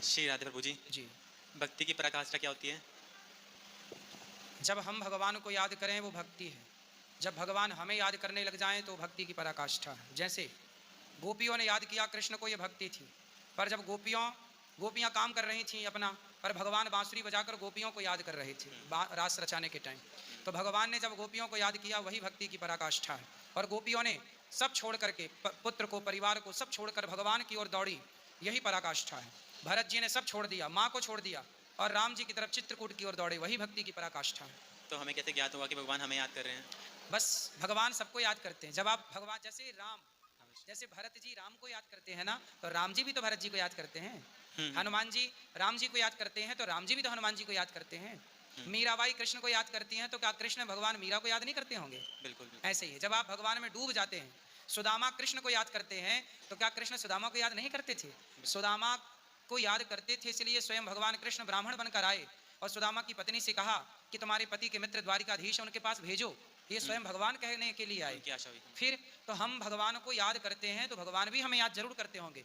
श्री राधे प्रभु जी। जी। भक्ति की पराकाष्ठा क्या होती है? जब हम भगवान को याद करें वो भक्ति है, जब भगवान हमें याद करने लग जाएं तो भक्ति की पराकाष्ठा है। जैसे गोपियों ने याद किया कृष्ण को, ये भक्ति थी। पर जब गोपियाँ काम कर रही थीं अपना, पर भगवान बांसुरी बजाकर गोपियों को याद कर रहे थे रास रचाने के टाइम। तो भगवान ने जब गोपियों को याद किया, वही भक्ति की पराकाष्ठा है। और गोपियों ने सब छोड़ करके, पुत्र को, परिवार को सब छोड़कर भगवान की ओर दौड़ी, यही पराकाष्ठा है। भरत जी ने सब छोड़ दिया, माँ को छोड़ दिया, और राम जी की तरफ चित्रकूट की ओर दौड़े, वही भक्ति की पराकाष्ठा है। तो हमें कैसे ज्ञात हुआ कि भगवान हमें याद कर रहे हैं? बस भगवान सबको याद करते हैं। जब आप भगवान, जैसे भरत जी राम को याद करते हैं ना, तो राम जी भी तो भरत जी को याद करते हैं। हनुमान जी राम जी को याद करते हैं, तो राम जी भी तो हनुमान जी को याद करते हैं। मीराबाई कृष्ण को याद करती हैं, तो क्या कृष्ण भगवान मीरा को याद नहीं करते होंगे? बिल्कुल। ऐसे ही है, जब आप भगवान में डूब जाते हैं, सुदामा कृष्ण को याद करते हैं, तो क्या कृष्ण सुदामा को याद नहीं करते थे? सुदामा को याद करते थे, इसलिए स्वयं भगवान कृष्ण ब्राह्मण बनकर आए और सुदामा की पत्नी से कहा कि तुम्हारे पति के मित्र द्वारिकाधीश उनके पास भेजो। ये स्वयं भगवान कहने के लिए आए। उनकी आशा हुई। फिर तो हम भगवान को याद करते हैं, तो भगवान भी हमें याद जरूर करते होंगे।